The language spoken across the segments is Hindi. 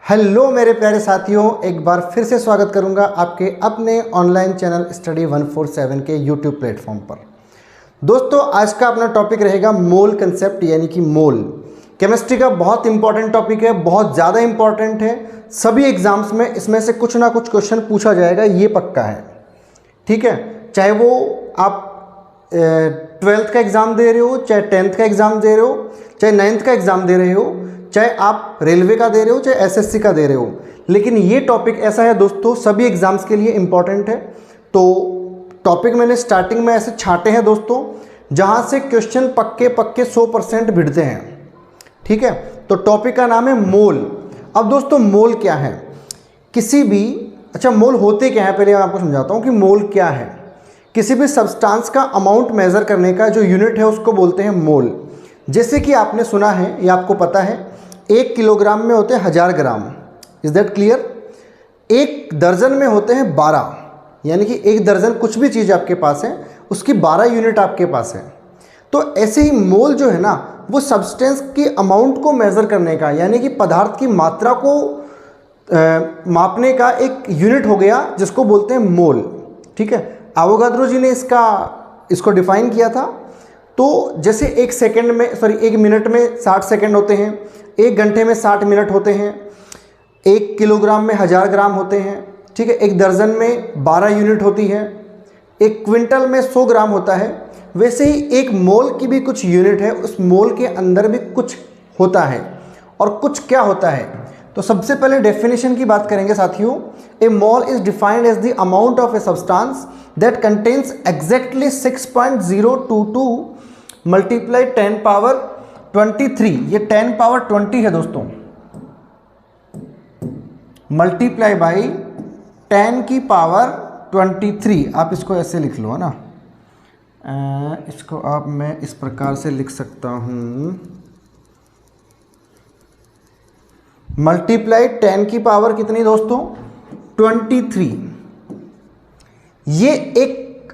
हेलो मेरे प्यारे साथियों, एक बार फिर से स्वागत करूंगा आपके अपने ऑनलाइन चैनल स्टडी 147 के यूट्यूब प्लेटफॉर्म पर। दोस्तों, आज का अपना टॉपिक रहेगा मोल कंसेप्ट, यानी कि मोल। केमिस्ट्री का बहुत इंपॉर्टेंट टॉपिक है, बहुत ज़्यादा इंपॉर्टेंट है। सभी एग्जाम्स में इसमें से कुछ ना कुछ क्वेश्चन पूछा जाएगा, ये पक्का है। ठीक है, चाहे वो आप 12th का एग्ज़ाम दे रहे हो, चाहे 10th का एग्ज़ाम दे रहे हो, चाहे 9th का एग्ज़ाम दे रहे हो, चाहे आप रेलवे का दे रहे हो, चाहे एसएससी का दे रहे हो, लेकिन ये टॉपिक ऐसा है दोस्तों, सभी एग्जाम्स के लिए इम्पॉर्टेंट है। तो टॉपिक मैंने स्टार्टिंग में ऐसे छांटे हैं दोस्तों, जहाँ से क्वेश्चन पक्के 100% भिड़ते हैं। ठीक है, तो टॉपिक का नाम है मोल। अब दोस्तों, मोल क्या है? किसी भी मोल होते क्या है, पहले मैं आपको समझाता हूँ कि मोल क्या है। किसी भी सब्सटेंस का अमाउंट मेज़र करने का जो यूनिट है उसको बोलते हैं मोल। जैसे कि आपने सुना है या आपको पता है, 1 किलोग्राम में होते हैं 1000 ग्राम। Is that clear? 1 दर्जन में होते हैं 12, यानी कि 1 दर्जन कुछ भी चीज़ आपके पास है उसकी 12 यूनिट आपके पास है। तो ऐसे ही मोल जो है ना, वो सब्सटेंस के अमाउंट को मेज़र करने का, यानी कि पदार्थ की मात्रा को मापने का एक यूनिट हो गया, जिसको बोलते हैं मोल। ठीक है, एवोगाद्रो जी ने इसको डिफाइन किया था। तो जैसे 1 मिनट में 60 सेकंड होते हैं, 1 घंटे में 60 मिनट होते हैं, 1 किलोग्राम में 1000 ग्राम होते हैं। ठीक है, 1 दर्जन में 12 यूनिट होती है, 1 क्विंटल में 100 ग्राम होता है। वैसे ही एक मोल की भी कुछ यूनिट है, उस मोल के अंदर भी कुछ होता है। और कुछ क्या होता है? तो सबसे पहले डेफिनेशन की बात करेंगे साथियों। A mole is defined as the amount of a substance that contains exactly 6.022 multiply 10 power 23, ये 10 पावर 20 है दोस्तों, मल्टीप्लाई बाई 10 की पावर 23। आप इसको ऐसे लिख लो, है ना। इसको मैं इस प्रकार से लिख सकता हूं, मल्टीप्लाई 10 की पावर कितनी दोस्तों? 23। ये एक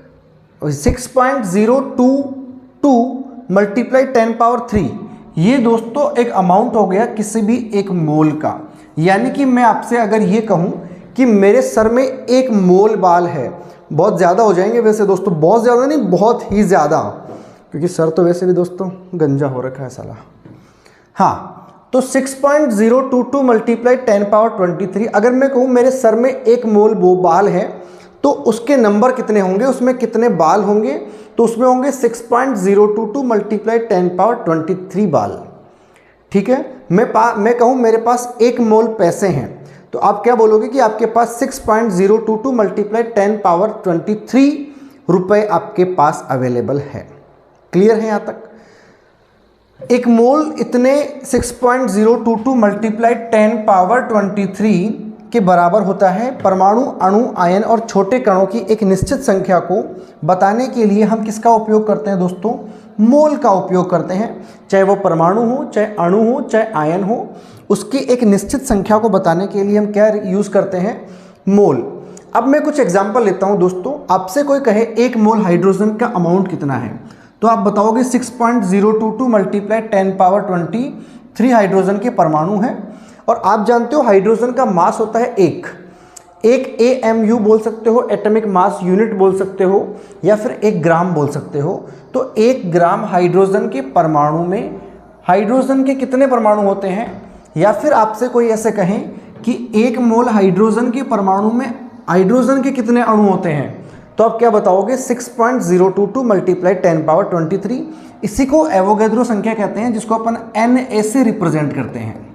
6.022 मल्टीप्लाई 10 पावर 3, ये दोस्तों एक अमाउंट हो गया किसी भी एक मोल का। यानी कि मैं आपसे अगर ये कहूँ कि मेरे सर में 1 मोल बाल है, बहुत ज़्यादा हो जाएंगे वैसे दोस्तों, बहुत ज़्यादा नहीं, बहुत ही ज़्यादा, क्योंकि सर तो वैसे भी दोस्तों गंजा हो रखा है साला। हाँ, तो 6.022 मल्टीप्लाई 10 पावर 23, अगर मैं कहूँ मेरे सर में 1 मोल वो बाल है, तो उसके नंबर कितने होंगे, उसमें कितने बाल होंगे? तो उसमें होंगे 6.022 मल्टीप्लाई 10 पावर 23 बाल। ठीक है, मैं कहूँ मेरे पास 1 मोल पैसे हैं, तो आप क्या बोलोगे कि आपके पास 6.022 मल्टीप्लाई 10 पावर 23 रुपए आपके पास अवेलेबल है। क्लियर है यहाँ तक? एक मोल इतने 6.022 मल्टीप्लाई 10 पावर 23 के बराबर होता है। परमाणु, अणु, आयन और छोटे कणों की एक निश्चित संख्या को बताने के लिए हम किसका उपयोग करते हैं दोस्तों? मोल का उपयोग करते हैं। चाहे वो परमाणु हो, चाहे अणु हो, चाहे आयन हो, उसकी एक निश्चित संख्या को बताने के लिए हम क्या यूज़ करते हैं? मोल। अब मैं कुछ एग्जाम्पल लेता हूँ दोस्तों। आपसे कोई कहे 1 मोल हाइड्रोजन का अमाउंट कितना है, तो आप बताओगे 6.022 मल्टीप्लाई 10 पावर 23 हाइड्रोजन के परमाणु हैं। और आप जानते हो हाइड्रोजन का मास होता है 1 AMU बोल सकते हो, एटॉमिक मास यूनिट बोल सकते हो, या फिर 1 ग्राम बोल सकते हो। तो 1 ग्राम हाइड्रोजन के परमाणु में हाइड्रोजन के कितने परमाणु होते हैं? या फिर आपसे कोई ऐसे कहें कि 1 मोल हाइड्रोजन के परमाणु में हाइड्रोजन के कितने अणु होते हैं, तो आप क्या बताओगे? 6.022 मल्टीप्लाई 10 पावर 23। इसी को एवोगाद्रो संख्या कहते हैं, जिसको अपन Na से रिप्रेजेंट करते हैं।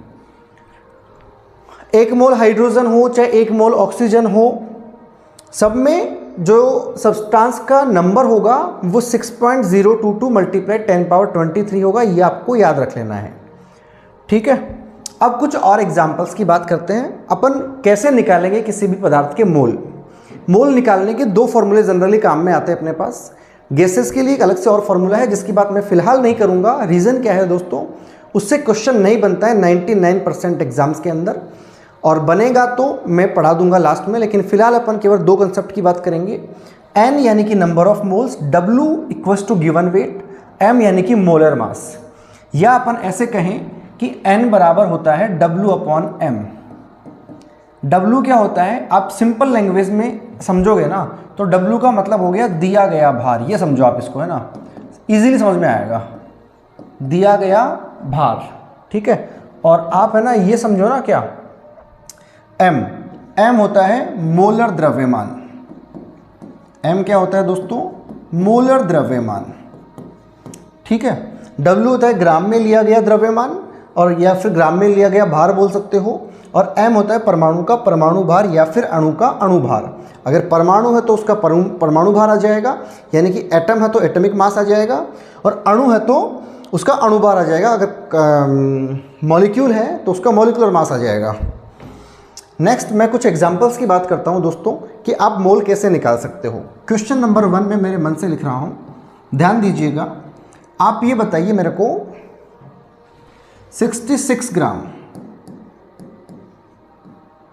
1 मोल हाइड्रोजन हो, चाहे 1 मोल ऑक्सीजन हो, सब में जो सब्सटेंस का नंबर होगा वो 6.022 मल्टीप्लाई 10 पावर 23 होगा। ये आपको याद रख लेना है। ठीक है, अब कुछ और एग्जाम्पल्स की बात करते हैं। अपन कैसे निकालेंगे किसी भी पदार्थ के मोल। मोल निकालने के 2 फॉर्मूले जनरली काम में आते हैं अपने पास। गैसेस के लिए एक अलग से और फॉर्मूला है, जिसकी बात मैं फिलहाल नहीं करूंगा। रीज़न क्या है दोस्तों? उससे क्वेश्चन नहीं बनता है 99% एग्जाम्स के अंदर, और बनेगा तो मैं पढ़ा दूंगा लास्ट में। लेकिन फिलहाल अपन केवल 2 कंसेप्ट की बात करेंगे। N यानी कि number of moles, W equals to given weight, M यानी कि मोलर मास। या अपन ऐसे कहें कि N बराबर होता है W अपॉन M। W क्या होता है, आप सिंपल लैंग्वेज में समझोगे ना तो W का मतलब हो गया दिया गया भार, ये समझो आप इसको, है ना, इजीली समझ में आएगा, दिया गया भार, ठीक है। और आप है ना ये समझो ना क्या, M होता है मोलर द्रव्यमान। M क्या होता है दोस्तों, मोलर द्रव्यमान, ठीक है। W होता है ग्राम में लिया गया द्रव्यमान, और या फिर ग्राम में लिया गया भार बोल सकते हो। और M होता है परमाणु का परमाणु भार या फिर अणु का अणु भार। अगर परमाणु है तो उसका परमाणु भार आ जाएगा, यानी कि एटम है तो एटॉमिक मास आ जाएगा, और अणु है तो उसका अणु भार आ जाएगा। अगर मॉलिक्यूल है तो उसका मॉलिक्यूलर मास आ जाएगा। नेक्स्ट मैं कुछ एग्जांपल्स की बात करता हूं दोस्तों कि आप मोल कैसे निकाल सकते हो। क्वेश्चन नंबर 1 में मेरे मन से लिख रहा हूं, ध्यान दीजिएगा। आप ये बताइए मेरे को 66 ग्राम,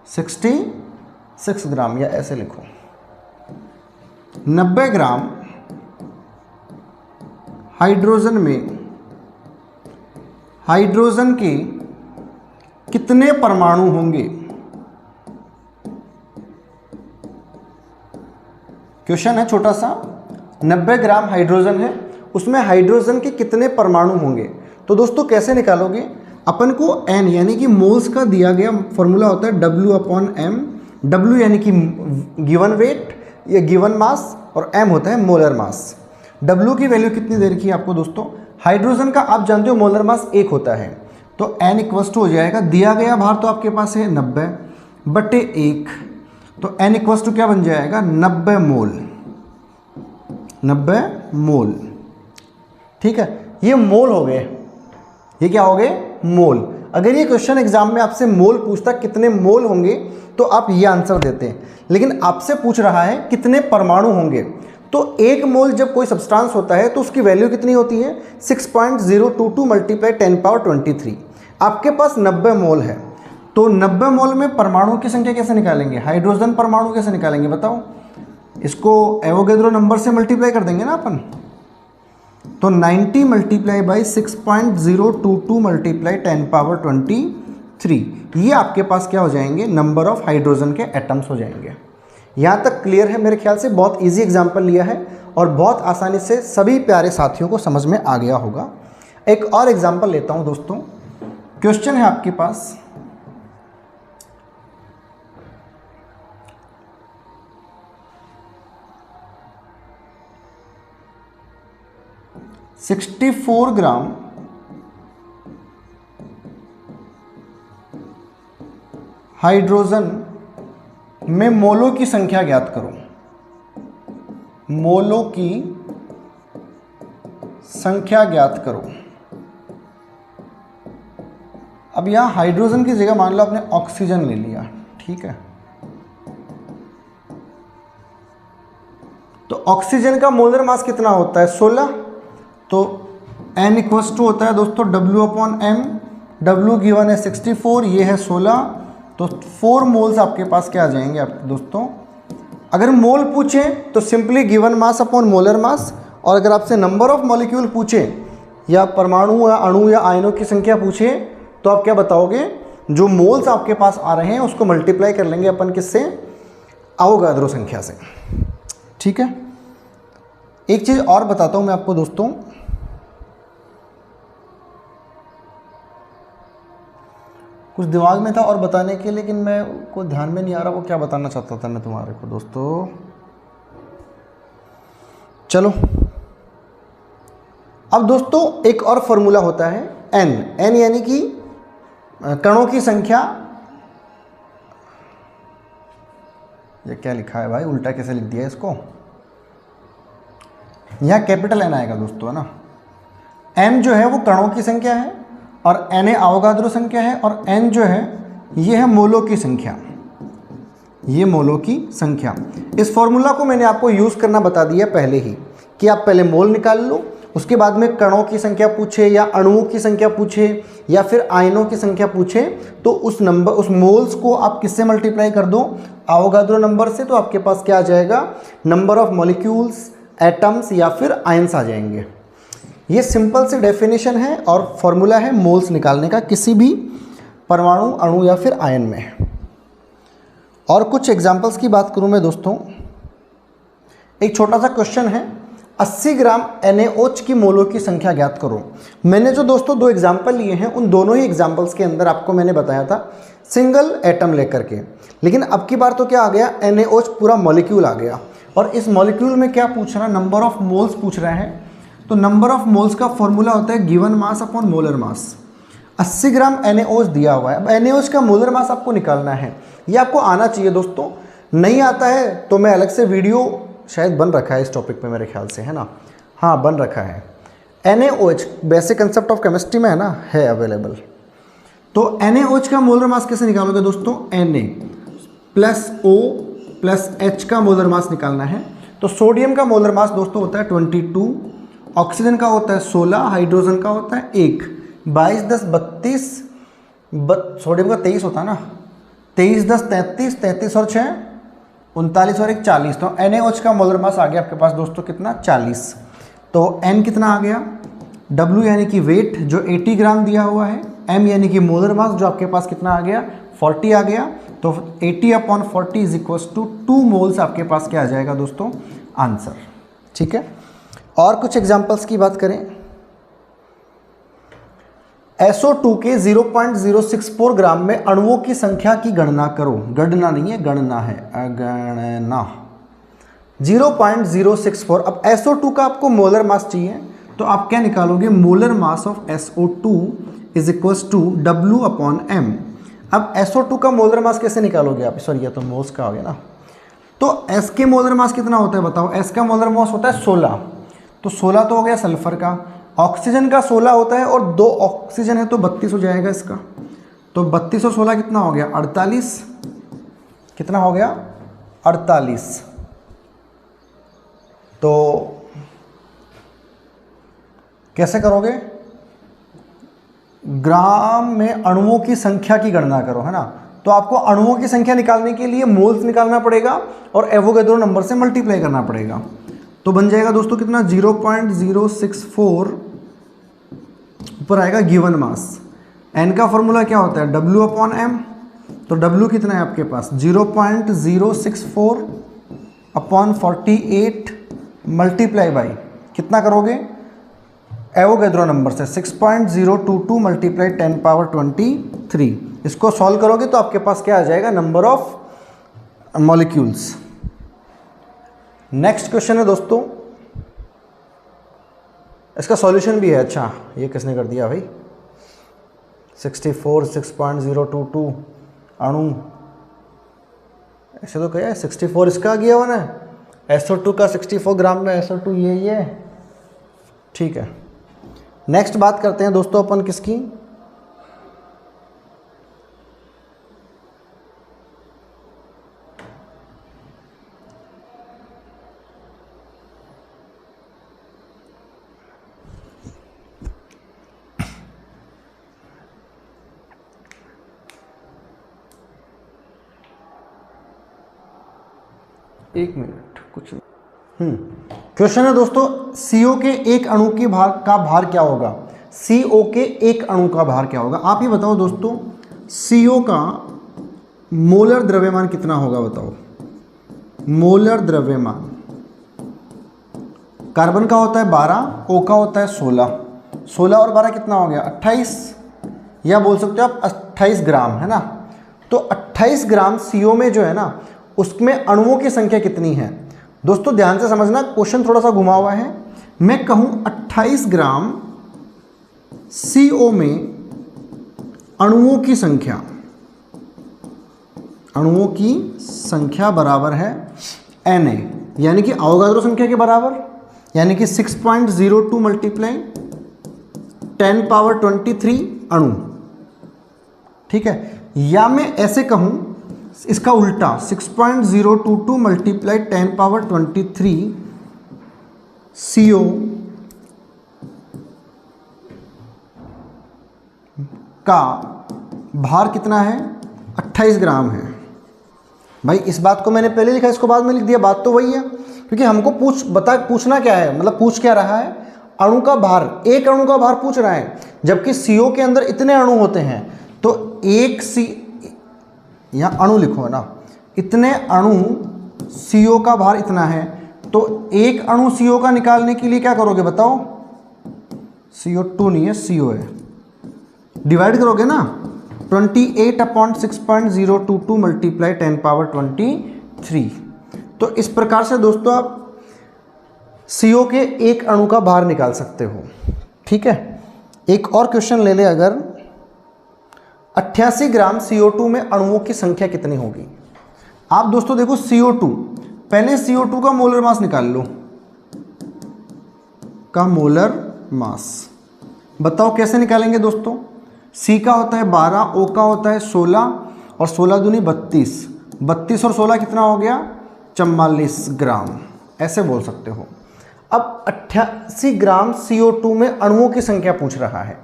66 ग्राम, या ऐसे लिखो 90 ग्राम हाइड्रोजन में हाइड्रोजन के कितने परमाणु होंगे। क्वेश्चन है छोटा सा, 90 ग्राम हाइड्रोजन है, उसमें हाइड्रोजन के कितने परमाणु होंगे। तो दोस्तों कैसे निकालोगे, अपन को n यानी कि मोल्स का दिया गया फॉर्मूला होता है W/m। W यानी कि गिवन वेट या गिवन मास, और m होता है मोलर मास। W की वैल्यू कितनी दे रखी है आपको दोस्तों, हाइड्रोजन का आप जानते हो मोलर मास 1 होता है, तो n इक्वल्स टू हो जाएगा, दिया गया भार तो आपके पास है 90/1, तो n इक्वल्स टू क्या बन जाएगा 90 मोल, 90 मोल, ठीक है। ये मोल हो गए, ये क्या हो गए, मोल। अगर ये क्वेश्चन एग्जाम में आपसे मोल पूछता कितने मोल होंगे तो आप ये आंसर देते हैं, लेकिन आपसे पूछ रहा है कितने परमाणु होंगे। तो एक मोल जब कोई सब्सटेंस होता है तो उसकी वैल्यू कितनी होती है 6.022 × 10⁻23। आपके पास 90 मोल है, तो 90 मोल में परमाणु की संख्या कैसे निकालेंगे, हाइड्रोजन परमाणु कैसे निकालेंगे बताओ। इसको एवोगैड्रो नंबर से मल्टीप्लाई कर देंगे ना अपन, तो 90 × 6.022 × 10⁻23, ये आपके पास क्या हो जाएंगे, नंबर ऑफ हाइड्रोजन के एटम्स हो जाएंगे। यहाँ तक क्लियर है मेरे ख्याल से, बहुत इजी एग्जांपल लिया है और बहुत आसानी से सभी प्यारे साथियों को समझ में आ गया होगा। एक और एग्जांपल लेता हूँ दोस्तों। क्वेश्चन है आपके पास, $64 ग्राम हाइड्रोजन में मोलों की संख्या ज्ञात करो। मोलों की संख्या ज्ञात करो। अब यहां हाइड्रोजन की जगह मान लो आपने ऑक्सीजन ले लिया, ठीक है। तो ऑक्सीजन का मोलर मास कितना होता है 16, तो n इक्वल्स टू होता है दोस्तों W/m। W गिवन है 64, ये है 16, तो 4 मोल्स आपके पास क्या आ जाएंगे आपके दोस्तों। अगर मोल पूछे तो simply given mass upon molar mass, और अगर आपसे नंबर ऑफ मॉलिक्यूल पूछे या परमाणु या अणु या आयनों की संख्या पूछे तो आप क्या बताओगे, जो मोल्स आपके पास आ रहे हैं उसको मल्टीप्लाई कर लेंगे अपन किससे, अवोगाद्रो संख्या से, ठीक है। एक चीज़ और बताता हूँ मैं आपको दोस्तों, कुछ दिमाग में था और बताने के, लेकिन मैं को ध्यान में नहीं आ रहा वो क्या बताना चाहता था मैं तुम्हारे को दोस्तों। चलो अब दोस्तों एक और फॉर्मूला होता है n यानी कि कणों की संख्या। ये क्या लिखा है भाई, उल्टा कैसे लिख दिया इसको, यहाँ कैपिटल N आएगा दोस्तों, है ना। m जो है वो कणों की संख्या है और Na अवोगाद्रो संख्या है, और n जो है ये है मोलों की संख्या, ये मोलों की संख्या। इस फॉर्मूला को मैंने आपको यूज़ करना बता दिया पहले ही कि आप पहले मोल निकाल लो, उसके बाद में कणों की संख्या पूछे या अणुओं की संख्या पूछे या फिर आयनों की संख्या पूछे तो उस मोल्स को आप किससे मल्टीप्लाई कर दो, अवोगाद्रो नंबर से, तो आपके पास क्या आ जाएगा, नंबर ऑफ मॉलिक्यूल्स, एटम्स या फिर आयंस आ जाएंगे। ये सिंपल सी डेफिनेशन है और फॉर्मूला है मोल्स निकालने का किसी भी परमाणु, अणु या फिर आयन में। और कुछ एग्जाम्पल्स की बात करूं मैं दोस्तों, एक छोटा सा क्वेश्चन है, 80 ग्राम NaOH की मोलों की संख्या ज्ञात करो। मैंने जो दोस्तों दो एग्जाम्पल लिए हैं उन दोनों ही एग्जाम्पल्स के अंदर आपको मैंने बताया था सिंगल एटम लेकर के, लेकिन अब की बार तो क्या आ गया, NaOH पूरा मॉलिक्यूल आ गया। और इस मॉलिक्यूल में क्या पूछ रहा है, नंबर ऑफ मोल्स पूछ रहा है। तो नंबर ऑफ मोल्स का फॉर्मूला होता है given mass upon molar mass. 80 ग्राम NaOH दिया हुआ है, अब NaOH का मोलर मास आपको निकालना है, ये आपको आना चाहिए दोस्तों। नहीं आता है तो मैं अलग से वीडियो शायद बन रखा है इस टॉपिक पे मेरे ख्याल से, है ना, हाँ बन रखा है। NaOH basic concept of chemistry में है ना, है अवेलेबल। तो NaOH का मोलर मास कैसे निकालोगे दोस्तों, Na plus O plus H का मोलर मास निकालना है। तो सोडियम का मोलर मास दोस्तों होता है 22, ऑक्सीजन का होता है 16, हाइड्रोजन का होता है 1। 22 10 32, सोडियम का 23 होता है ना, 23 10 33, 33 और 6 39 और 1 40। तो NaOH का मोलर मास आ गया आपके पास दोस्तों कितना, 40। तो N कितना आ गया, W यानी कि वेट जो 80 ग्राम दिया हुआ है, M यानी कि मोलर मास जो आपके पास कितना आ गया, 40 आ गया। तो 80/40 इज इक्वल्स टू 2 मोल्स आपके पास क्या आ जाएगा दोस्तों, आंसर। ठीक है, और कुछ एग्जांपल्स की बात करें, SO2 के 0.064 ग्राम में अणुओं की संख्या की गणना करो। गणना नहीं है, गणना है, अगणना। 0.064। अब SO2 का आपको मोलर मास चाहिए, तो आप क्या निकालोगे, molar mass of SO2 is equals to W/M। अब SO2 का मोलर मास कैसे निकालोगे आप, सॉरी ये तो मोल्स का हो गया ना। तो S के मोलर मास कितना होता है बताओ, S का मोलर मास होता है 16। तो 16 तो हो गया सल्फर का, ऑक्सीजन का 16 होता है और 2 ऑक्सीजन है तो 32 हो जाएगा इसका। तो 32 और 16 कितना हो गया, 48। कितना हो गया, 48। तो कैसे करोगे, ग्राम में अणुओं की संख्या की गणना करो, है ना। तो आपको अणुओं की संख्या निकालने के लिए मोल्स निकालना पड़ेगा और एवोगैड्रो नंबर से मल्टीप्लाई करना पड़ेगा। तो बन जाएगा दोस्तों कितना, 0.064 ऊपर आएगा गिवन मास। N का फॉर्मूला क्या होता है, W/M। तो W कितना है आपके पास, 0.064/48 मल्टीप्लाई बाई कितना करोगे, एवोगैड्रो नंबर से 6.022 मल्टीप्लाई 10⁻23। इसको सॉल्व करोगे तो आपके पास क्या आ जाएगा, number of molecules. Next question है दोस्तों, इसका सॉल्यूशन भी है। अच्छा ये किसने कर दिया भाई, 64 6.022 अणु, ऐसे तो क्या है, 64 इसका गया हुआ ना, SO2 का 64 ग्राम में SO2 ये ठीक है। नेक्स्ट बात करते हैं दोस्तों अपन किसकी, एक मिनट कुछ क्वेश्चन है दोस्तों, CO के एक अणु के का भार क्या होगा, CO के एक अणु का भार क्या होगा। आप ये बताओ दोस्तों, CO का मोलर द्रव्यमान कितना होगा बताओ, मोलर द्रव्यमान। कार्बन का होता है 12, O का होता है 16। 16 और 12 कितना हो गया, 28, या बोल सकते हो आप 28 ग्राम, है ना। तो 28 ग्राम CO में जो है ना, उसमें अणुओं की संख्या कितनी है दोस्तों, ध्यान से समझना, क्वेश्चन थोड़ा सा घुमा हुआ है। मैं कहूं 28 ग्राम CO में अणुओं की संख्या, अणुओं की संख्या बराबर है Na, यानी कि अवोगाद्रो संख्या के बराबर, यानी कि 6.02 मल्टीप्लाई 10⁻23 अणु, ठीक है। या मैं ऐसे कहूं इसका उल्टा, 6.022 मल्टीप्लाई 10⁻23 CO का भार कितना है, 28 ग्राम है। भाई इस बात को मैंने पहले लिखा, इसको बाद में लिख दिया, बात तो वही है। क्योंकि हमको पूछना क्या है, मतलब पूछ क्या रहा है, अणु का भार, एक अणु का भार पूछ रहा है। जबकि CO के अंदर इतने अणु होते हैं, तो एक यहाँ अणु लिखो है ना, इतने अणु CO का भार इतना है, तो एक अणु CO का निकालने के लिए क्या करोगे बताओ? CO2 नहीं है, CO है, डिवाइड करोगे ना, 28/6.022 मल्टीप्लाई 10⁻23। तो इस प्रकार से दोस्तों आप CO के एक अणु का भार निकाल सकते हो। ठीक है, एक और क्वेश्चन ले ले, अगर 88 ग्राम CO2 में अणुओं की संख्या कितनी होगी? आप दोस्तों देखो CO2, पहले CO2 का मोलर मास निकाल लो, का मोलर मास बताओ कैसे निकालेंगे दोस्तों? C का होता है 12, O का होता है 16 और 16 दूनी 32, 32 और 16 कितना हो गया? 44 ग्राम, ऐसे बोल सकते हो। अब 88 ग्राम CO2 में अणुओं की संख्या पूछ रहा है,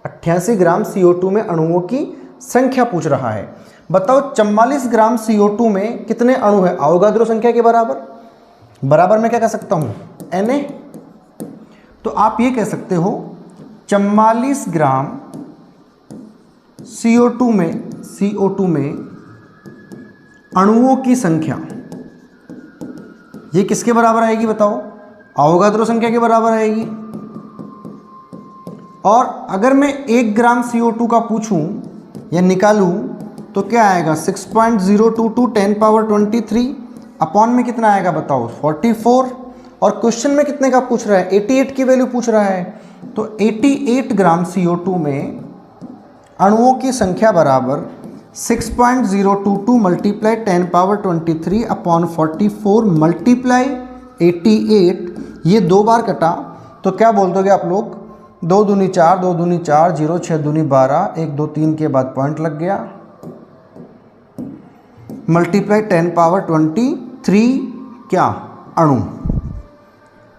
88 ग्राम CO2 में अणुओं की संख्या पूछ रहा है। बताओ 44 ग्राम CO2 में कितने अणु है अवोगाद्रो संख्या के बराबर? बराबर में क्या कह सकता हूँ? Na। तो आप ये कह सकते हो 44 ग्राम CO2 में अणुओं की संख्या ये किसके बराबर आएगी बताओ? अवोगाद्रो संख्या के बराबर आएगी। और अगर मैं 1 ग्राम CO2 का पूछूं या निकालूं तो क्या आएगा? 6.022 10⁻23 अपॉन में कितना आएगा बताओ? 44। और क्वेश्चन में कितने का पूछ रहा है? 88 की वैल्यू पूछ रहा है। तो 88 ग्राम CO2 में अणुओं की संख्या बराबर 6.022 मल्टीप्लाई 10⁻23 अपॉन 44 मल्टीप्लाई 88। ये 2 बार कटा तो क्या बोल दोगे आप लोग? 2 दूनी 4, 2 दूनी 4, 0 6 दूनी 12, 1 2 3 के बाद पॉइंट लग गया, मल्टीप्लाई 10⁻23 क्या? अणु।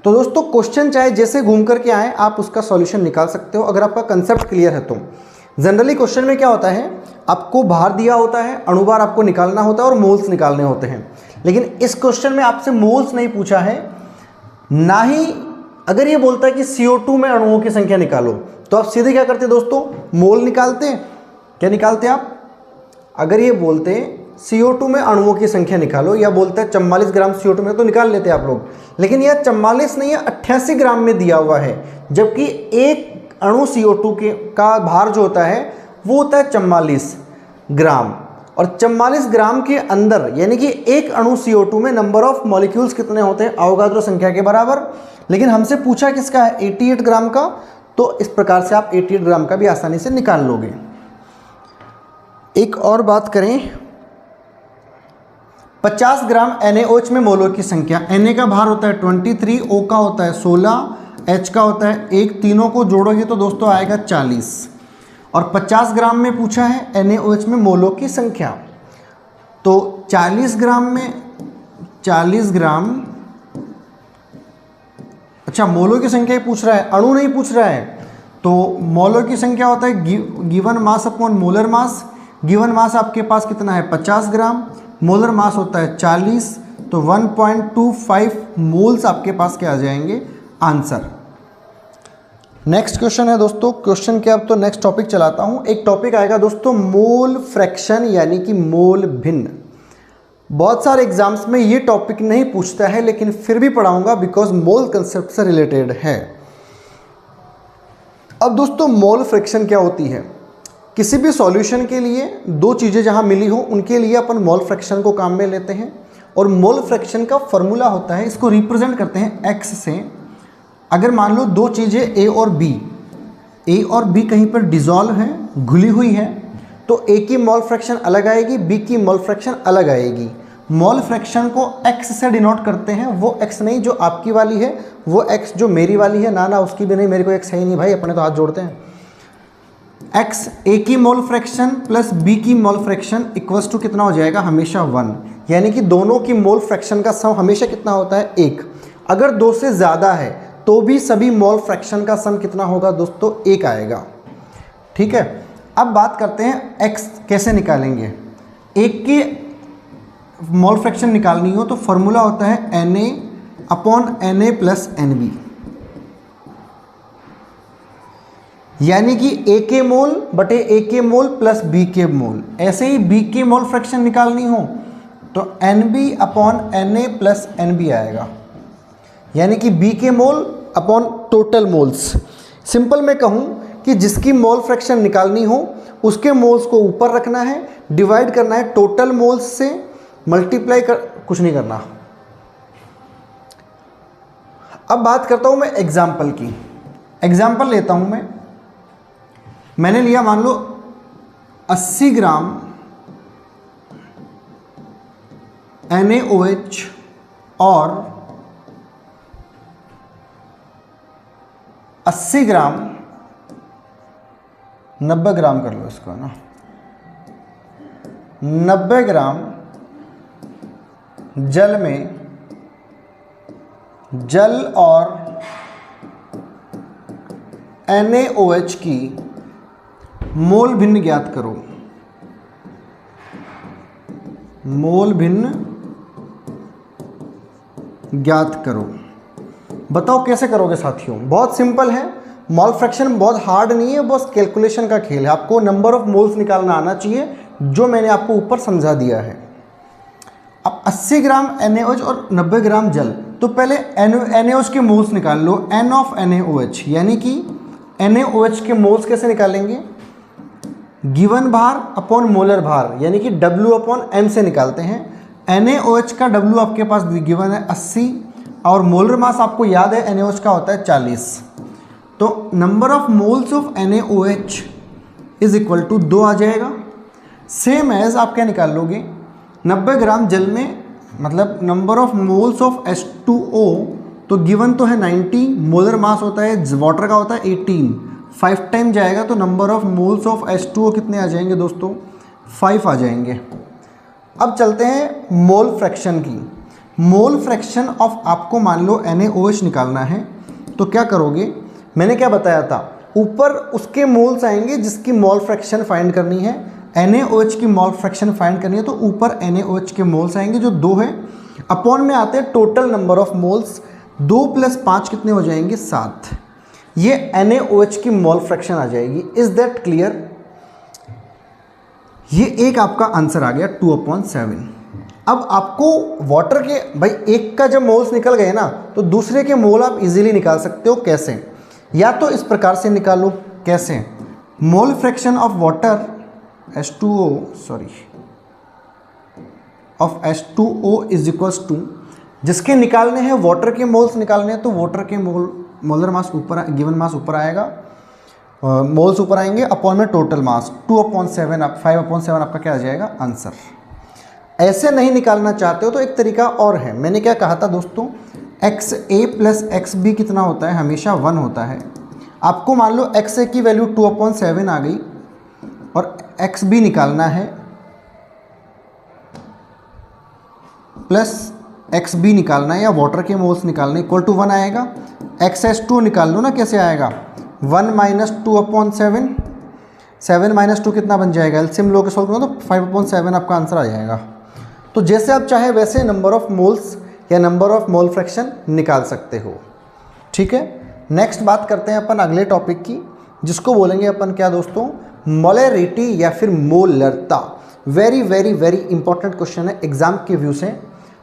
तो दोस्तों क्वेश्चन चाहे जैसे घूम करके आए आप उसका सॉल्यूशन निकाल सकते हो अगर आपका कंसेप्ट क्लियर है तो। जनरली क्वेश्चन में क्या होता है, आपको भार दिया होता है, अणुभार आपको निकालना होता है और मोल्स निकालने होते हैं। लेकिन इस क्वेश्चन में आपसे मोल्स नहीं पूछा है, ना ही अगर ये बोलता है कि CO2 में अणुओं की संख्या निकालो तो आप सीधे क्या करते दोस्तों? मोल निकालते। क्या निकालते आप? अगर ये बोलते CO2 में अणुओं की संख्या निकालो या बोलता है 44 ग्राम CO2 में तो निकाल लेते आप लोग। लेकिन यह 44 नहीं है, 88 ग्राम में दिया हुआ है, जबकि एक अणु CO2 का भार जो होता है वो होता है 44 ग्राम। और 44 ग्राम के अंदर यानी कि एक अणु CO2 में नंबर ऑफ मॉलिक्यूल्स कितने होते हैं? अवोगाद्रो संख्या के बराबर। लेकिन हमसे पूछा किसका है? 88 ग्राम का। तो इस प्रकार से आप 88 ग्राम का भी आसानी से निकाल लोगे। एक और बात करें, 50 ग्राम NaOH में मोलों की संख्या। Na का भार होता है 23, O का होता है 16, H का होता है 1, तीनों को जोड़ोगे तो दोस्तों आएगा 40। और 50 ग्राम में पूछा है NaOH में मोलों की संख्या। तो 40 ग्राम अच्छा मोलों की संख्या ही पूछ रहा है, अणु नहीं पूछ रहा है। तो मोलों की संख्या होता है given mass upon molar mass. Given mass आपके पास कितना है? 50 ग्राम, मोलर मास होता है 40, तो 1.25 मोल्स आपके पास क्या आ जाएंगे? आंसर। नेक्स्ट क्वेश्चन है दोस्तों, क्वेश्चन के अब तो नेक्स्ट टॉपिक चलाता हूं। एक टॉपिक आएगा दोस्तों मोल फ्रैक्शन यानी कि मोल भिन्न। बहुत सारे एग्जाम्स में ये टॉपिक नहीं पूछता है लेकिन फिर भी पढ़ाऊंगा बिकॉज मोल कंसेप्ट से रिलेटेड है। अब दोस्तों मोल फ्रैक्शन क्या होती है? किसी भी सॉल्यूशन के लिए दो चीज़ें जहां मिली हो उनके लिए अपन मोल फ्रैक्शन को काम में लेते हैं। और मोल फ्रैक्शन का फॉर्मूला होता है, इसको रिप्रेजेंट करते हैं x से। अगर मान लो दो चीज़ें A और B कहीं पर डिजॉल्व हैं, घुली हुई हैं, तो A की मोल फ्रैक्शन अलग आएगी, B की मोल फ्रैक्शन अलग आएगी। मोल फ्रैक्शन को x से डिनोट करते हैं, वो x नहीं जो आपकी वाली है, वो x जो मेरी वाली है, ना उसकी भी नहीं, मेरे को x है ही नहीं भाई, अपने तो हाथ जोड़ते हैं। x A की मोल फ्रैक्शन प्लस B की मोल फ्रैक्शन इक्वल्स टू कितना हो जाएगा? हमेशा 1। यानी कि दोनों की मोल फ्रैक्शन का सम हमेशा कितना होता है? 1। अगर 2 से ज़्यादा है तो भी सभी मोल फ्रैक्शन का सम कितना होगा दोस्तों? 1 आएगा। ठीक है, अब बात करते हैं x कैसे निकालेंगे। एक की मोल फ्रैक्शन निकालनी हो तो फॉर्मूला होता है Na upon Na plus Nb, यानी कि A के मोल बटे A के मोल प्लस B के मोल। ऐसे ही B की मोल फ्रैक्शन निकालनी हो तो NB upon Na plus NB आएगा, यानी कि B के mole upon total moles. Simple मैं कहूँ कि जिसकी मोल फ्रैक्शन निकालनी हो उसके मोल्स को ऊपर रखना है, डिवाइड करना है टोटल मोल्स से, मल्टीप्लाई कर, कुछ नहीं करना। अब बात करता हूँ मैं एग्जाम्पल की। एग्जाम्पल लेता हूँ मैंने लिया मान लो 80 ग्राम NaOH और 80 ग्राम, 90 ग्राम कर लो इसको ना, 90 ग्राम जल में जल और NaOH की मोल भिन्न ज्ञात करो। मोल भिन्न ज्ञात करो। बताओ कैसे करोगे साथियों? बहुत सिंपल है, मोल फ्रैक्शन बहुत हार्ड नहीं है, बस कैलकुलेशन का खेल है। आपको नंबर ऑफ मोल्स निकालना आना चाहिए, जो मैंने आपको ऊपर समझा दिया है। अब 80 ग्राम NaOH और 90 ग्राम जल, तो पहले NaOH के मोल्स निकाल लो, N ऑफ NaOH, यानी कि NaOH के मोल्स कैसे निकालेंगे? गिवन भार अपॉन मोलर भार, यानी कि W अपॉन M से निकालते हैं। NaOH का W आपके पास गिवन है 80 और मोलर मास आपको याद है NaOH का होता है 40। तो number of moles of NaOH is equal to 2 आ जाएगा। सेम एज आप क्या निकाल लोगे? 90 ग्राम जल में मतलब number of moles of H2O, तो गिवन तो है 90, मोलर मास होता है वाटर का होता है 18, 5 टाइम जाएगा तो number of moles of H2O कितने आ जाएंगे दोस्तों? 5 आ जाएंगे। अब चलते हैं मोल फ्रैक्शन की। मोल फ्रैक्शन ऑफ आपको मान लो NaOH निकालना है, तो क्या करोगे? मैंने क्या बताया था, ऊपर उसके मोल्स आएंगे जिसकी मोल फ्रैक्शन फाइंड करनी है। NaOH की मोल फ्रैक्शन फाइंड करनी है तो ऊपर NaOH के मोल्स आएंगे जो 2 है, अपॉन में आते हैं टोटल नंबर ऑफ मोल्स। 2 + 5 कितने हो जाएंगे? 7। ये NaOH की मोल फ्रैक्शन आ जाएगी। Is that clear? ये एक आपका आंसर आ गया 2/7। अब आपको वाटर के भाई एक का जब मोल्स निकल गए ना, तो दूसरे के मोल आप इजीली निकाल सकते हो। कैसे? या तो इस प्रकार से निकालो। कैसे? Mole fraction of water H2O of H2O is equals to, जिसके निकालने हैं वाटर के मोल्स निकालने हैं, तो वाटर के मोलर मास ऊपर, गिवन मास ऊपर आएगा, मोल्स ऊपर आएंगे, अपॉन में टोटल मास 2/7, 5/7 आपका क्या आ जाएगा? आंसर। ऐसे नहीं निकालना चाहते हो तो एक तरीका और है। मैंने क्या कहा था दोस्तों, XA + XB कितना होता है? हमेशा 1 होता है। आपको मान लो XA की वैल्यू 2/7 आ गई और XB निकालना है प्लस XB निकालना है या वाटर के मोल्स निकालना है, इक्वल टू 1 आएगा। XH2 निकाल लो ना, कैसे आएगा? 1 - 2/7, 7 - 2 कितना बन जाएगा? एलसीएम लो के सॉल्व करो तो 5/7 आपका आंसर आ जाएगा। तो जैसे आप चाहे वैसे नंबर ऑफ मोल्स या नंबर ऑफ मोल फ्रैक्शन निकाल सकते हो। ठीक है, नेक्स्ट बात करते हैं अपन अगले टॉपिक की, जिसको बोलेंगे अपन क्या दोस्तों? मोलरिटी या फिर मोलरता। Very very very important question है एग्जाम के व्यू से।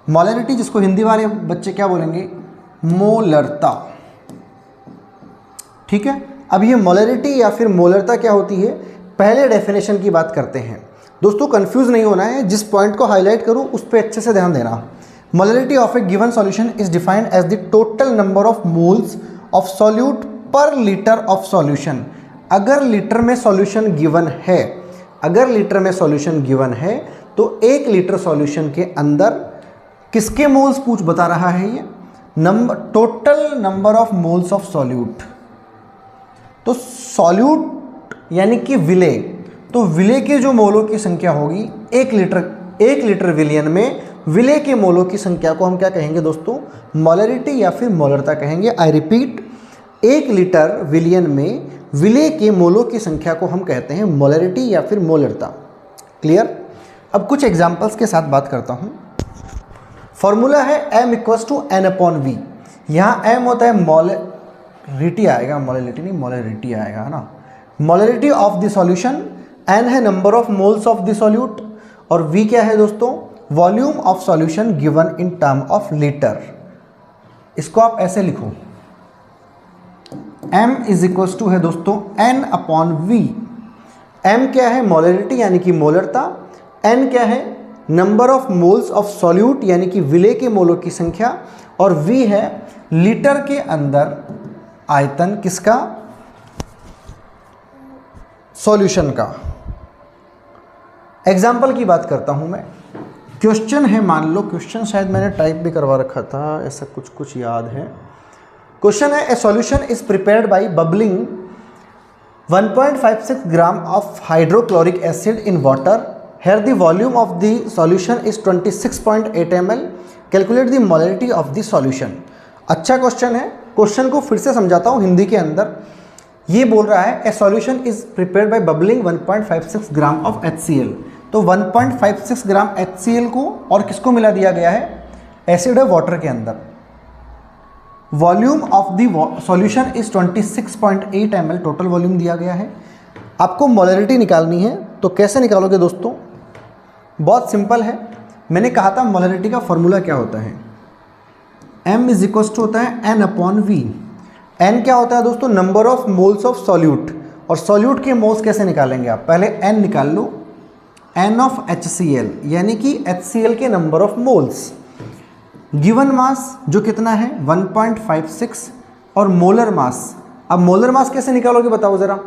मोलरिटी, जिसको हिंदी वाले बच्चे क्या बोलेंगे? मोलरता। ठीक है, अब ये मोलरिटी या फिर मोलरता क्या होती है, पहले डेफिनेशन की बात करते हैं। दोस्तों कंफ्यूज नहीं होना है, जिस पॉइंट को हाईलाइट करूं उस पर अच्छे से ध्यान देना। Molarity of a given solution is defined as the total number of moles of solute per litre of solution. अगर लीटर में सॉल्यूशन गिवन है, अगर लीटर में सॉल्यूशन गिवन है तो 1 लीटर सॉल्यूशन के अंदर किसके मोल्स बता रहा है ये? Total number of moles of solute. तो सॉल्यूट यानी कि विलेय, तो विलेय के जो मोलों की संख्या होगी 1 लीटर विलियन में, विलेय के मोलों की संख्या को हम क्या कहेंगे दोस्तों? मोलरिटी या फिर मोलरता कहेंगे। आई रिपीट, 1 लीटर विलियन में विलेय के मोलों की संख्या को हम कहते हैं मोलरिटी या फिर मोलरता। क्लियर? अब कुछ एग्जांपल्स के साथ बात करता हूं। फॉर्मूला है M = N/V। यहाँ M होता है मोलरिटी आएगा, मोलरिटी नहीं, मोलरिटी आएगा, है ना। Molarity of the solution, N है number of moles of the solute, और V क्या है दोस्तों? Volume of solution given in term of litre. इसको आप ऐसे लिखो, m इज इक्वल्स टू है दोस्तों n अपॉन v। m क्या है? मोलरिटी यानी कि मोलरता। n क्या है? Number of moles of solute यानी कि विलेय के मोलों की संख्या। और v है लीटर के अंदर आयतन किसका? सॉल्यूशन का। एग्जाम्पल की बात करता हूं मैं। क्वेश्चन है, मान लो क्वेश्चन शायद मैंने टाइप भी करवा रखा था, ऐसा कुछ याद है। क्वेश्चन है, a solution is prepared by bubbling 1.56 gram of hydrochloric acid in water. Here the volume of the solution is 26.8 ml। Calculate the molarity of the solution. अच्छा क्वेश्चन है। क्वेश्चन को फिर से समझाता हूँ हिंदी के अंदर। ये बोल रहा है a solution is prepared by bubbling 1.56 gram of HCl। तो 1.56 ग्राम HCl को और किसको मिला दिया गया है? एसिड है वाटर के अंदर। Volume of the solution is 26.8 ml total volume दिया गया है। आपको मोलरिटी निकालनी है, तो कैसे निकालोगे दोस्तों? बहुत सिंपल है। मैंने कहा था मोलरिटी का फॉर्मूला क्या होता है? m इज इक्वल्स टू होता है n अपॉन v। n क्या होता है दोस्तों? Number of moles of solute. और सॉल्यूट के मोल्स कैसे निकालेंगे आप? पहले n निकाल लो, n ऑफ HCl यानी कि HCl के number of moles. Given mass जो कितना है? 1.56 और मोलर मास। अब मोलर मास कैसे निकालोगे बताओ ज़रा?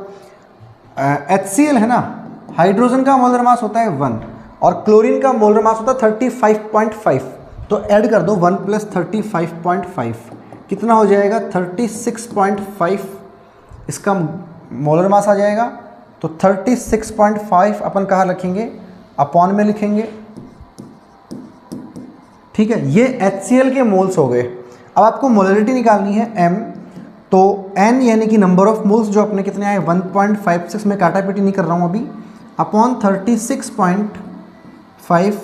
HCl है ना, हाइड्रोजन का मोलर मास होता है 1 और क्लोरीन का मोलर मास होता है 35.5। तो ऐड कर दो 1 + 35.5, कितना हो जाएगा? 36.5 इसका मोलर मास आ जाएगा। तो 36.5 अपन कहाँ लिखेंगे? अपॉन में लिखेंगे। ठीक है, ये HCl के मोल्स हो गए। अब आपको मोलरिटी निकालनी है m। तो n यानी कि नंबर ऑफ मोल्स जो अपने कितने आए? 1.56 में काटा पीटी नहीं कर रहा हूँ अभी, अपॉन 36.5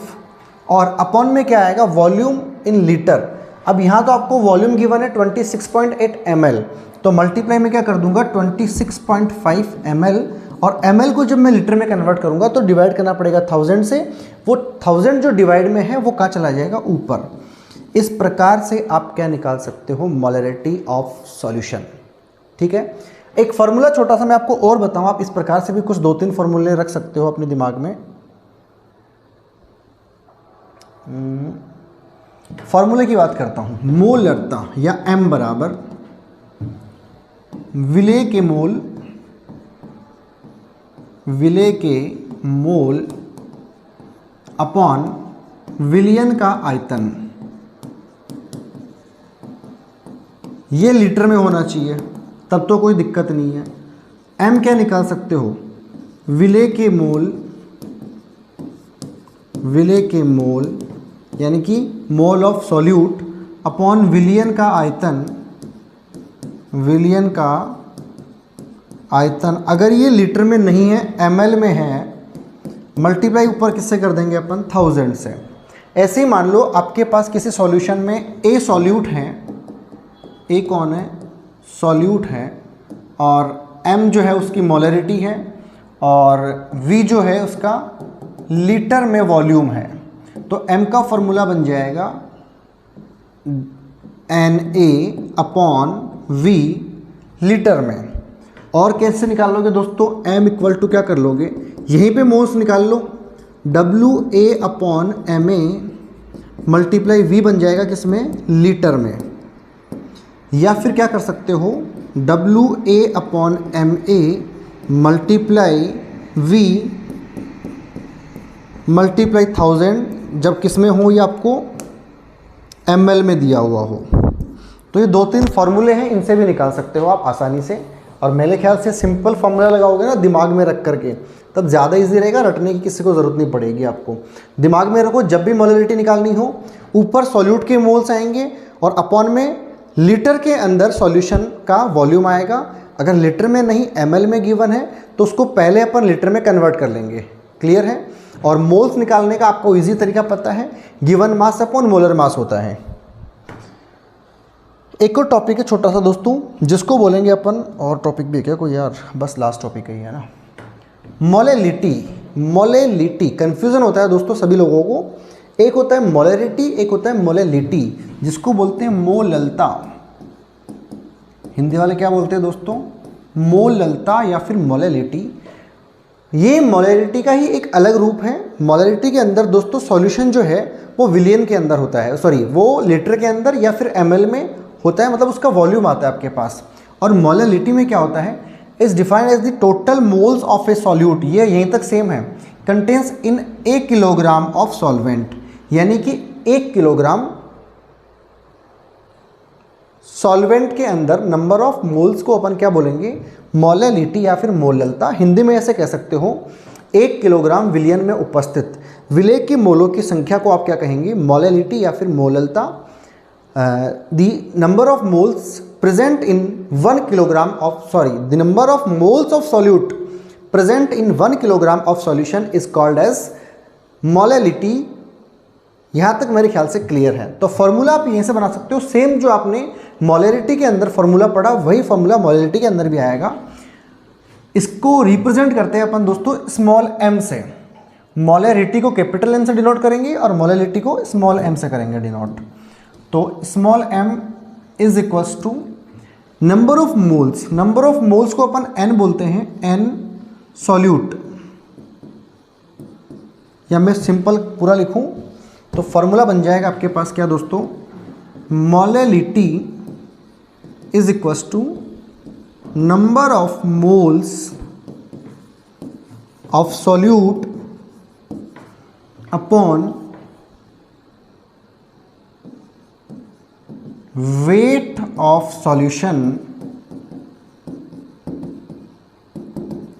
और अपॉन में क्या आएगा? Volume in litre. अब यहाँ तो आपको वॉल्यूम गिवन है 26.8 ml, तो मल्टीप्लाई में क्या कर दूंगा? 26.5 ml। और ml को जब मैं लीटर में कन्वर्ट करूंगा तो डिवाइड करना पड़ेगा 1000 से। वो 1000 जो डिवाइड में है वो कहाँ चला जाएगा? ऊपर। इस प्रकार से आप क्या निकाल सकते हो? Molarity of solution. ठीक है, एक फार्मूला छोटा सा मैं आपको और बताऊं, आप इस प्रकार से भी कुछ 2-3 फार्मूले रख सकते हो अपने दिमाग में। फार्मूले की बात करता हूं। मोलरता या m बराबर विलेय के मोल अपॉन विलियन का आयतन। ये लीटर में होना चाहिए, तब तो कोई दिक्कत नहीं है। m क्या निकाल सकते हो? विलेय के मोल यानी कि मोल ऑफ सॉल्यूट अपॉन विलियन का आयतन। अगर ये लीटर में नहीं है, ml में है, मल्टीप्लाई ऊपर किससे कर देंगे अपन? 1000 से। ऐसे ही मान लो आपके पास किसी सॉल्यूशन में A सॉल्यूट है, A कौन है? सॉल्यूट है, और M जो है उसकी मोलरिटी है, और V जो है उसका लीटर में वॉल्यूम है। तो M का फॉर्मूला बन जाएगा Na अपॉन V लीटर में। और कैसे निकालोगे दोस्तों? M इक्वल टू क्या कर लोगे? यहीं पे मोल्स निकाल लो, WA upon MA multiply V बन जाएगा किसमें? लीटर में। या फिर क्या कर सकते हो? WA upon MA multiply V multiply 1000, जब किस में हो? ये आपको ml में दिया हुआ हो। तो ये 2-3 फार्मूले हैं, इनसे भी निकाल सकते हो आप आसानी से। और मेरे ख्याल से सिंपल फार्मूला लगाओगे ना दिमाग में रख करके, तब ज़्यादा इजी रहेगा, रटने की किसी को ज़रूरत नहीं पड़ेगी आपको। दिमाग में रखो, जब भी मोलरिटी निकालनी हो, ऊपर सॉल्यूट के मोल्स आएंगे और अपॉन में लीटर के अंदर सॉल्यूशन का वॉल्यूम आएगा। अगर लीटर में नहीं ml में गिवन है तो उसको पहले अपन लीटर में कन्वर्ट कर लेंगे। क्लियर है? और मोल्स निकालने का आपको इजी तरीका पता है, given mass upon molar mass होता है। एक और टॉपिक है छोटा सा दोस्तों, जिसको बोलेंगे अपन, और टॉपिक भी है क्या कोई यार? बस लास्ट टॉपिक है ना, मोलेलिटी। कंफ्यूजन होता है दोस्तों सभी लोगों को। एक होता है मोलरिटी, एक होता है मोलेलिटी, जिसको बोलते हैं मोललता। हिंदी वाले क्या बोलते हैं दोस्तों? मोललता या फिर मोलेलिटी। ये मोलरिटी का ही एक अलग रूप है। मोलरिटी के अंदर दोस्तों सॉल्यूशन जो है वो विलियन के अंदर होता है, सॉरी वो लीटर के अंदर या फिर ml में होता है, मतलब उसका वॉल्यूम आता है आपके पास। और मोलेलिटी में क्या होता है? Is defined as the total moles of a solute, ये यहीं तक सेम है, contains in 1 kilogram of solvent, यानी कि 1 किलोग्राम सॉल्वेंट के अंदर नंबर ऑफ मोल्स को अपन क्या बोलेंगे? मोलेलिटी या फिर मोललता। हिंदी में ऐसे कह सकते हो 1 किलोग्राम विलियन में उपस्थित विलेय की मोलों की संख्या को आप क्या कहेंगे? मोलेलिटी या फिर मोललता। The number of moles present in 1 kilogram of the number of moles of solute present in 1 kilogram of solution is called as molality. यहाँ तक मेरे ख्याल से क्लियर है। तो फॉर्मूला आप यहीं से बना सकते हो, सेम जो आपने मोलेरिटी के अंदर फॉर्मूला पढ़ा वही फॉर्मूला मोलेलिटी के अंदर भी आएगा। इसको रिप्रेजेंट करते हैं अपन दोस्तों स्मॉल m से। मोलेरिटी को कैपिटल M से डिनोट करेंगे और मोलेलिटी को स्मॉल m से करेंगे डिनोट। तो small m is equals to number of moles. Number of moles को अपन n बोलते हैं, n सॉल्यूट, या मैं सिंपल पूरा लिखूं तो फॉर्मूला बन जाएगा आपके पास क्या दोस्तों? Molality is equals to number of moles of solute upon weight of solution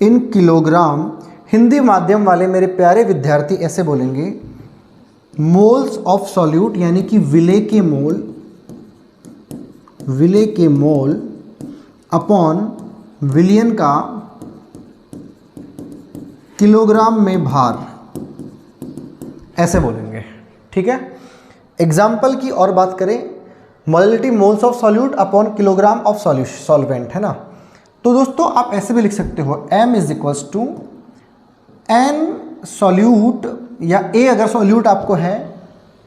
in kilogram. Hindi माध्यम वाले मेरे प्यारे विद्यार्थी ऐसे बोलेंगे, मोल्स ऑफ सॉल्यूट यानी कि विलेय के मोल अपॉन विलियन का किलोग्राम में भार, ऐसे बोलेंगे। ठीक है। एग्जाम्पल की और बात करें, molality moles of solute upon kilogram of solvent, है ना। तो दोस्तों आप ऐसे भी लिख सकते हो, m is equals to n solute, या a अगर सॉल्यूट आपको है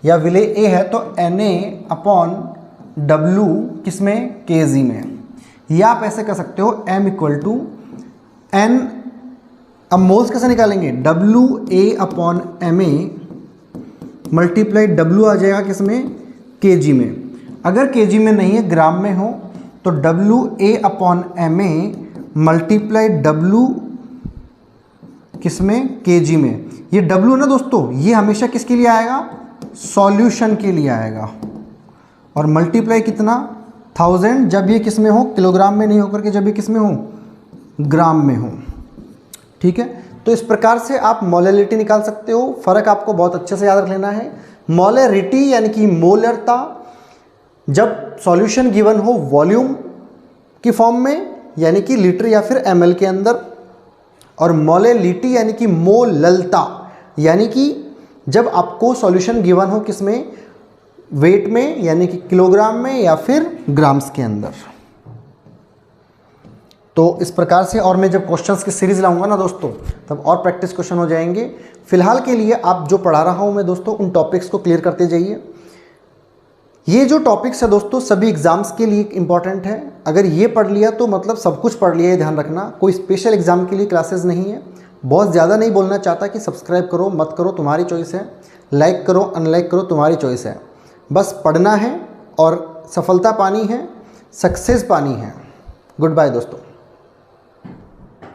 या विलेय a है तो Na अपॉन W किसमें? kg में। या आप ऐसे कर सकते हो m इक्वल टू n, अब मोल्स कैसे निकालेंगे? WA upon MA multiply W आ जाएगा किसमें? kg में। अगर kg में नहीं है, ग्राम में हो तो WA upon MA multiply W किसमें? kg में। ये W ना दोस्तों, ये हमेशा किसके लिए आएगा? सॉल्यूशन के लिए आएगा। और मल्टीप्लाई कितना? 1000, जब ये किस में हो? किलोग्राम में नहीं होकर के जब ये किस में हो? ग्राम में हो। ठीक है। तो इस प्रकार से आप मोलेलिटी निकाल सकते हो। फर्क आपको बहुत अच्छे से याद रख लेना है। मोलेरिटी यानी कि मोलरता, जब सॉल्यूशन गिवन हो वॉल्यूम की फॉर्म में यानी कि लीटर या फिर ml के अंदर, और मोलेलिटी यानी कि मोललता यानी कि जब आपको सॉल्यूशन गिवन हो किसमें? वेट में यानी कि किलोग्राम में या फिर ग्राम्स के अंदर। तो इस प्रकार से, और मैं जब क्वेश्चंस की सीरीज लाऊंगा ना दोस्तों तब और प्रैक्टिस क्वेश्चन हो जाएंगे। फिलहाल के लिए आप जो पढ़ा रहा हूं मैं दोस्तों उन टॉपिक्स को क्लियर करते जाइए। ये जो टॉपिक्स है दोस्तों सभी एग्जाम्स के लिए इंपॉर्टेंट है। अगर ये पढ़ लिया तो मतलब सब कुछ पढ़ लिया, ये ध्यान रखना। कोई स्पेशल एग्जाम के लिए क्लासेस नहीं है। बहुत ज़्यादा नहीं बोलना चाहता कि सब्सक्राइब करो मत करो तुम्हारी चॉइस है, लाइक करो अनलाइक करो तुम्हारी चॉइस है। बस पढ़ना है और सफलता पानी है, सक्सेस पानी है। गुड बाय दोस्तों।